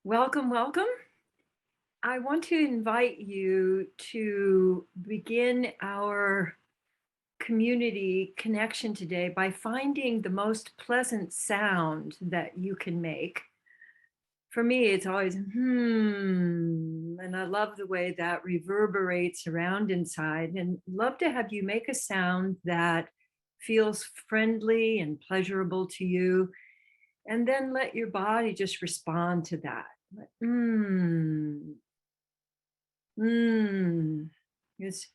Welcome, welcome. I want to invite you to begin our community connection today by finding the most pleasant sound that you can make. For me, it's always and I love the way that reverberates around inside, and love to have you make a sound that feels friendly and pleasurable to you, and then let your body just respond to that. Like, Mm, it's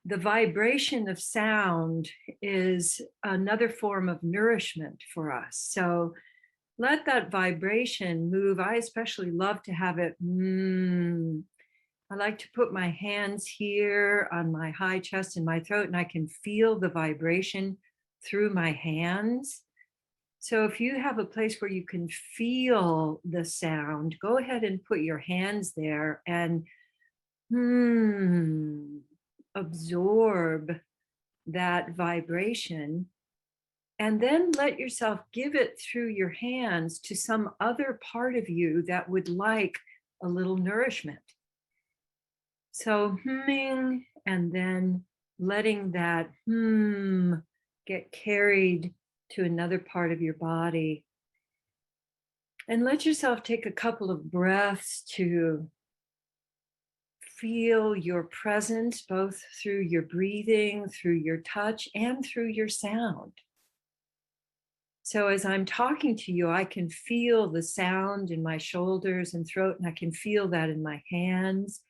the vibration of sound is another form of nourishment for us. So let that vibration move. I especially love to have it. I like to put my hands here on my high chest and my throat, and I can feel the vibration through my hands. So if you have a place where you can feel the sound, go ahead and put your hands there and Hmm. Absorb that vibration and then let yourself give it through your hands to some other part of you that would like a little nourishment. So humming and then letting that get carried to another part of your body. And let yourself take a couple of breaths to feel your presence both through your breathing, through your touch, and through your sound. So as I'm talking to you, I can feel the sound in my shoulders and throat, and I can feel that in my hands.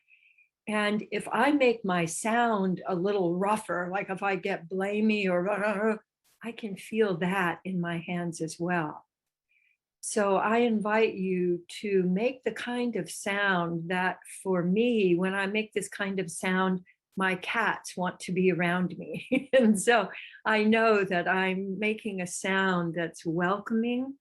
And if I make my sound a little rougher, like if I get blamey or I can feel that in my hands as well. So I invite you to make the kind of sound that for me, when I make this kind of sound, my cats want to be around me. And so I know that I'm making a sound that's welcoming.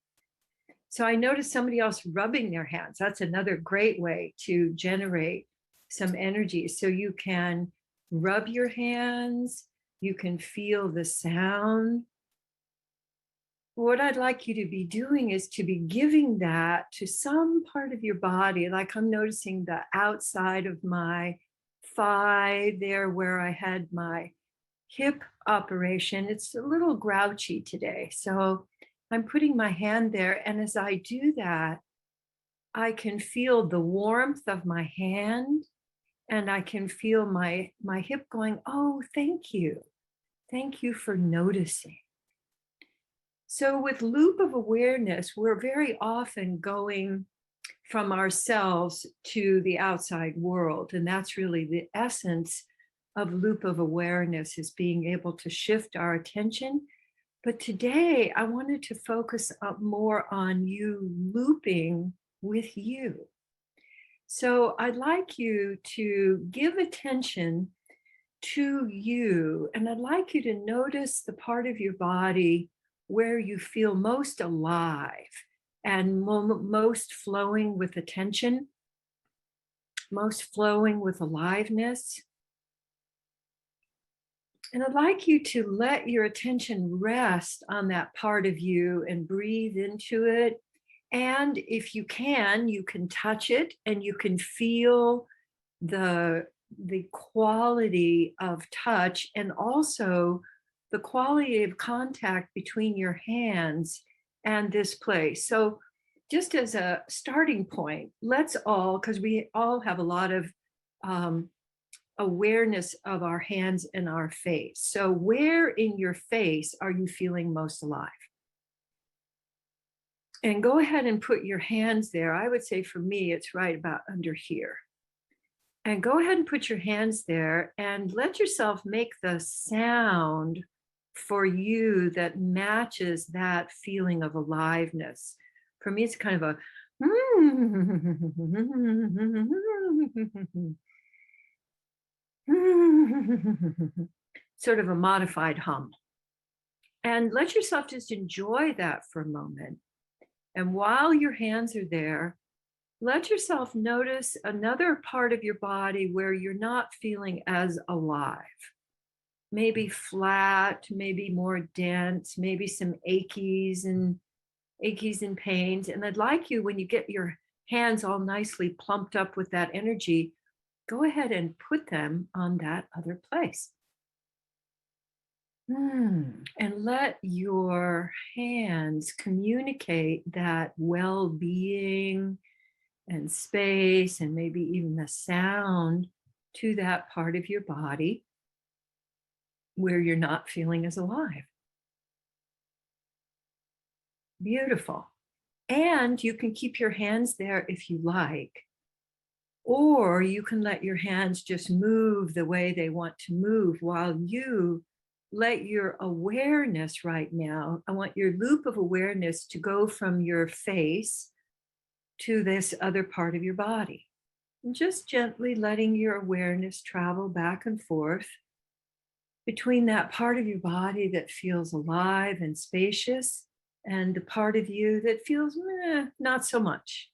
So I notice somebody else rubbing their hands. That's another great way to generate some energy. So you can rub your hands, you can feel the sound. What I'd like you to be doing is to be giving that to some part of your body. Like I'm noticing the outside of my thigh there where I had my hip operation. It's a little grouchy today. So I'm putting my hand there. And as I do that, I can feel the warmth of my hand and I can feel my hip going, oh, thank you. Thank you for noticing. So, with loop of awareness, we're very often going from ourselves to the outside world. And that's really the essence of loop of awareness is being able to shift our attention. But today, I wanted to focus up more on you looping with you. So, I'd like you to give attention to you, and I'd like you to notice the part of your body where you feel most alive and most flowing with attention, most flowing with aliveness. And I'd like you to let your attention rest on that part of you and breathe into it. And if you can touch it and you can feel the the quality of touch and also the quality of contact between your hands and this place. So just as a starting point, let's all, because we all have a lot of um, awareness of our hands and our face. So where in your face are you feeling most alive? And go ahead and put your hands there. I would say for me, it's right about under here. And go ahead and put your hands there and let yourself make the sound for you that matches that feeling of aliveness. For me, it's kind of a sort of a modified hum. And let yourself just enjoy that for a moment. And while your hands are there, let yourself notice another part of your body where you're not feeling as alive. Maybe flat, maybe more dense, maybe some aches and pains. And I'd like you, when you get your hands all nicely plumped up with that energy, go ahead and put them on that other place. And let your hands communicate that well being and space and maybe even the sound to that part of your body where you're not feeling as alive. Beautiful. And you can keep your hands there if you like, or you can let your hands just move the way they want to move while you let your awareness right now. I want your loop of awareness to go from your face to this other part of your body. And just gently letting your awareness travel back and forth between that part of your body that feels alive and spacious and the part of you that feels not so much.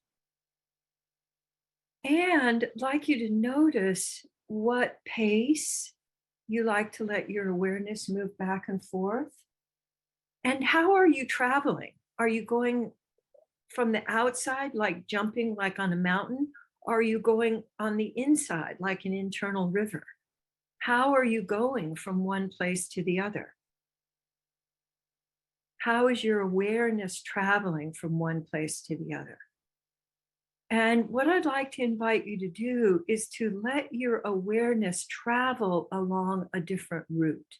And I'd like you to notice what pace you like to let your awareness move back and forth. And how are you traveling? Are you going from the outside, like jumping like on a mountain? Or are you going on the inside, like an internal river? How are you going from one place to the other? How is your awareness traveling from one place to the other? And what I'd like to invite you to do is to let your awareness travel along a different route.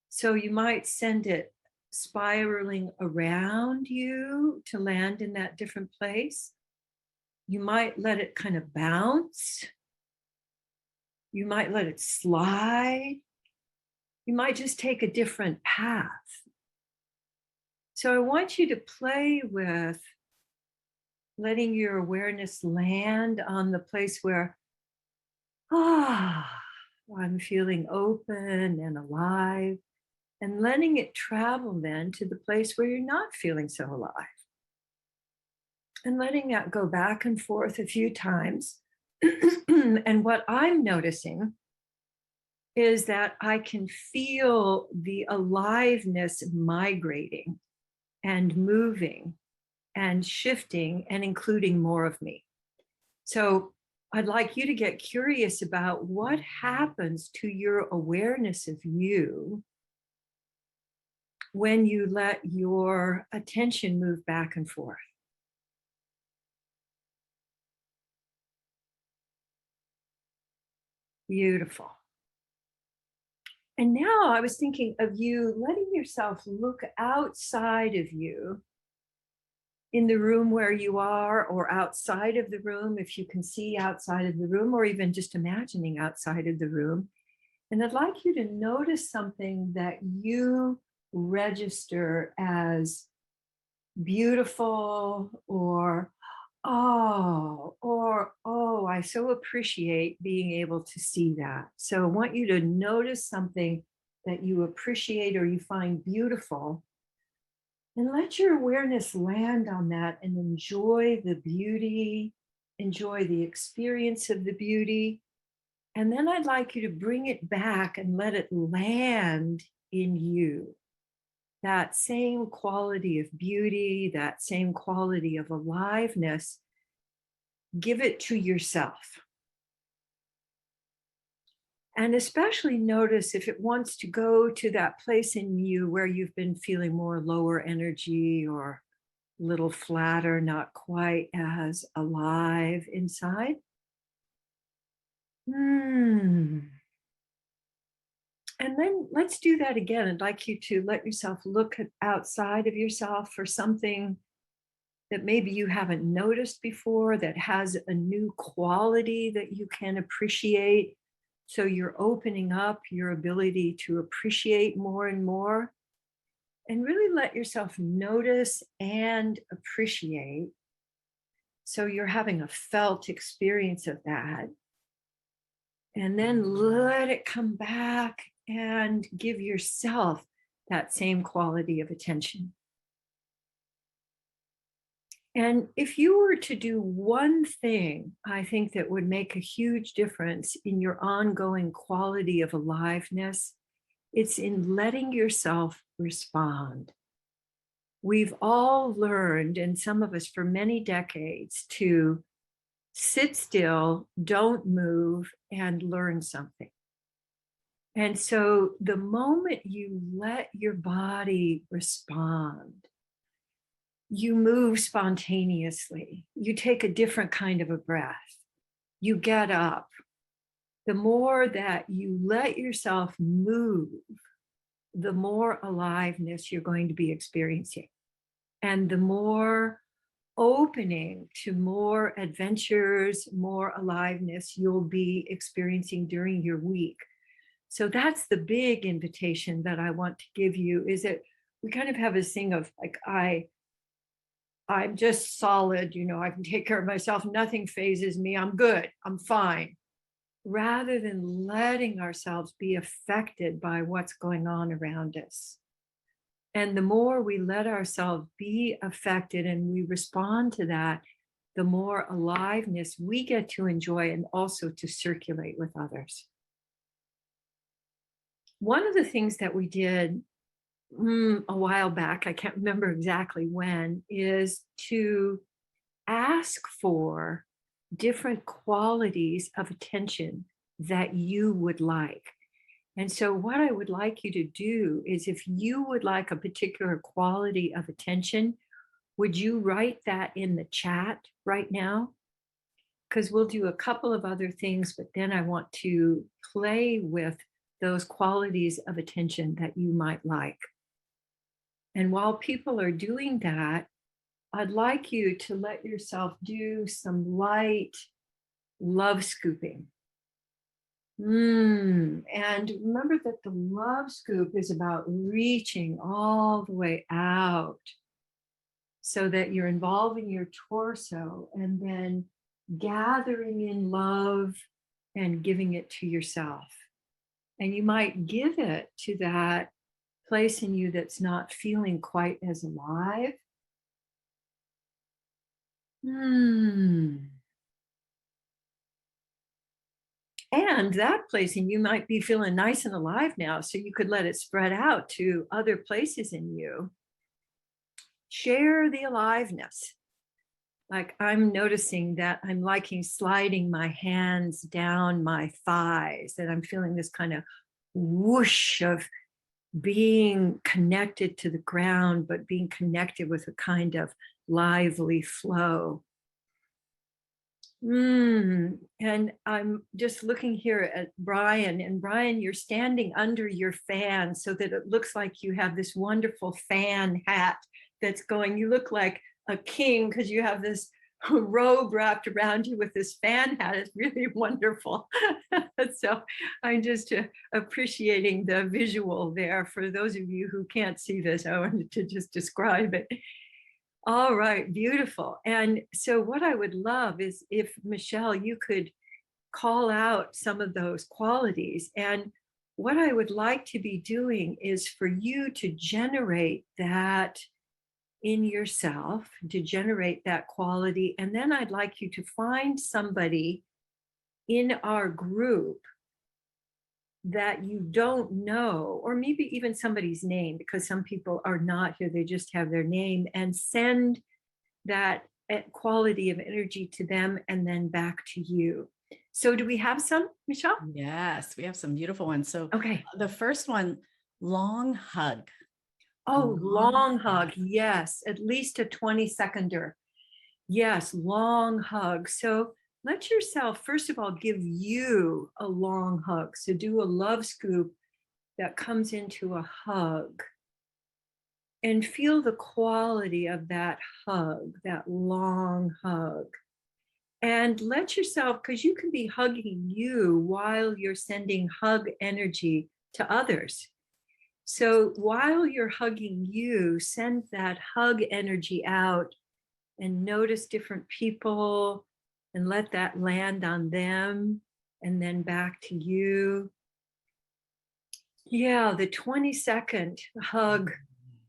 So you might send it spiraling around you to land in that different place. You might let it kind of bounce. You might let it slide. You might just take a different path. So I want you to play with letting your awareness land on the place where, I'm feeling open and alive, and letting it travel then to the place where you're not feeling so alive. And letting that go back and forth a few times. And what I'm noticing is that I can feel the aliveness migrating and moving and shifting and including more of me. So I'd like you to get curious about what happens to your awareness of you when you let your attention move back and forth. Beautiful. And now I was thinking of you letting yourself look outside of you in the room where you are, or outside of the room, if you can see outside of the room, or even just imagining outside of the room. And I'd like you to notice something that you register as beautiful, or oh, I so appreciate being able to see that. So I want you to notice something that you appreciate or you find beautiful, and let your awareness land on that and enjoy the beauty, enjoy the experience of the beauty. And then I'd like you to bring it back and let it land in you. That same quality of beauty, that same quality of aliveness, give it to yourself. And especially notice if it wants to go to that place in you where you've been feeling more lower energy or a little flatter, not quite as alive inside. And then let's do that again. I'd like you to let yourself look outside of yourself for something that maybe you haven't noticed before, that has a new quality that you can appreciate. So you're opening up your ability to appreciate more and more, and really let yourself notice and appreciate. So you're having a felt experience of that. And then let it come back and give yourself that same quality of attention. And if you were to do one thing, I think that would make a huge difference in your ongoing quality of aliveness, it's in letting yourself respond. we've all learned, and some of us for many decades, to sit still, don't move, and learn something. And so the moment you let your body respond, you move spontaneously, you take a different kind of a breath, you get up. The more that you let yourself move, the more aliveness you're going to be experiencing. And the more opening to more adventures, more aliveness you'll be experiencing during your week. So that's the big invitation that I want to give you, is that we kind of have this thing of like, I'm just solid, I can take care of myself, nothing phases me, I'm good, I'm fine. Rather than letting ourselves be affected by what's going on around us. And the more we let ourselves be affected and we respond to that, the more aliveness we get to enjoy and also to circulate with others. One of the things that we did a while back, I can't remember exactly when, is to ask for different qualities of attention that you would like. And so, what I would like you to do is, if you would like a particular quality of attention, would you write that in the chat right now? Because we'll do a couple of other things, but then I want to play with those qualities of attention that you might like. And while people are doing that, I'd like you to let yourself do some light love scooping. And remember that the love scoop is about reaching all the way out so that you're involving your torso and then gathering in love and giving it to yourself. And you might give it to that place in you that's not feeling quite as alive. And that place in you might be feeling nice and alive now, so you could let it spread out to other places in you. Share the aliveness. Like, I'm noticing that I'm liking sliding my hands down my thighs, that I'm feeling this kind of whoosh of being connected to the ground, but being connected with a kind of lively flow. And I'm just looking here at Brian, and Brian, you're standing under your fan so that it looks like you have this wonderful fan hat that's going. You look like a king because you have this robe wrapped around you with this fan hat. It's really wonderful. So I'm just appreciating the visual there. For those of you who can't see this, I wanted to just describe it. All right, beautiful. And so what I would love is if, Michelle, you could call out some of those qualities. And what I would like to be doing is for you to generate that in yourself, to generate that quality. And then I'd like you to find somebody in our group that you don't know, or maybe even somebody's name, because some people are not here, they just have their name, and send that quality of energy to them and then back to you. So do we have some, Michelle? Yes, we have some beautiful ones. So Okay. The first one, long hug. Oh, long hug. Yes, at least a 20-seconder. Yes, long hug. So let yourself, first of all, give you a long hug. So do a love scoop that comes into a hug, and feel the quality of that hug, that long hug. And let yourself, because you can be hugging you while you're sending hug energy to others. So while you're hugging you, send that hug energy out and notice different people and let that land on them and then back to you. Yeah, the 20-second hug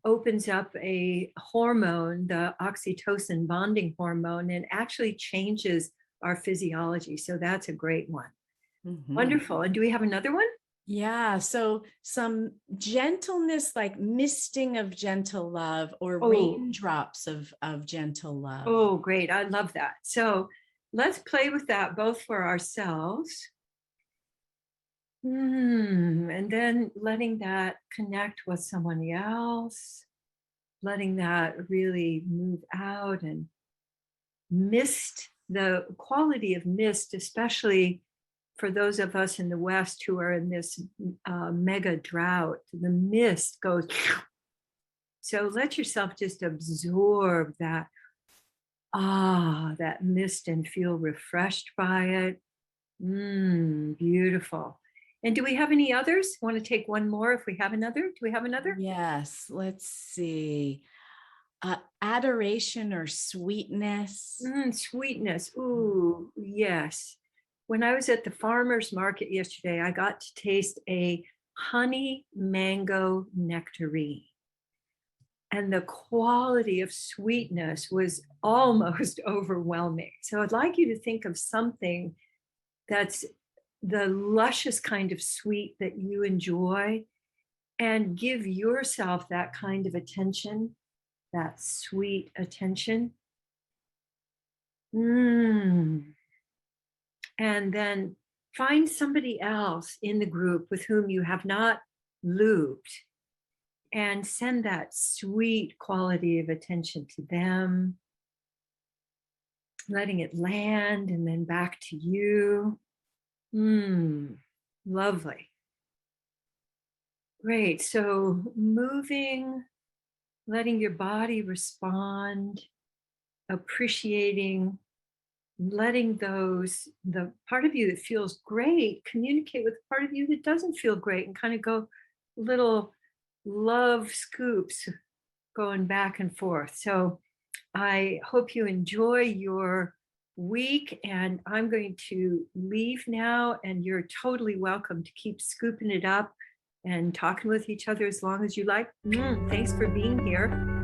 opens up a hormone, the oxytocin bonding hormone, and actually changes our physiology. So that's a great one. Mhm. Wonderful. And do we have another one? Yeah. So some gentleness, like misting of gentle love or Oh, raindrops of gentle love. oh, great. I love that. So let's play with that both for ourselves. And then letting that connect with someone else, letting that really move out and mist, the quality of mist, especially for those of us in the West who are in this mega drought, the mist goes. So let yourself just absorb that, that mist and feel refreshed by it. Beautiful. And do we have any others? Want to take one more if we have another? Do we have another? Yes. Let's see. Adoration or sweetness. Sweetness. Ooh, yes. When I was at the farmer's market yesterday, I got to taste a honey mango nectarine. And the quality of sweetness was almost overwhelming. So I'd like you to think of something that's the luscious kind of sweet that you enjoy and give yourself that kind of attention, that sweet attention. Mm. And then find somebody else in the group with whom you have not looped and send that sweet quality of attention to them, letting it land and then back to you. Lovely. Great. So moving, letting your body respond, appreciating, letting the part of you that feels great communicate with the part of you that doesn't feel great and kind of go little love scoops going back and forth. So I hope you enjoy your week, and I'm going to leave now, and you're totally welcome to keep scooping it up and talking with each other as long as you like. Thanks for being here.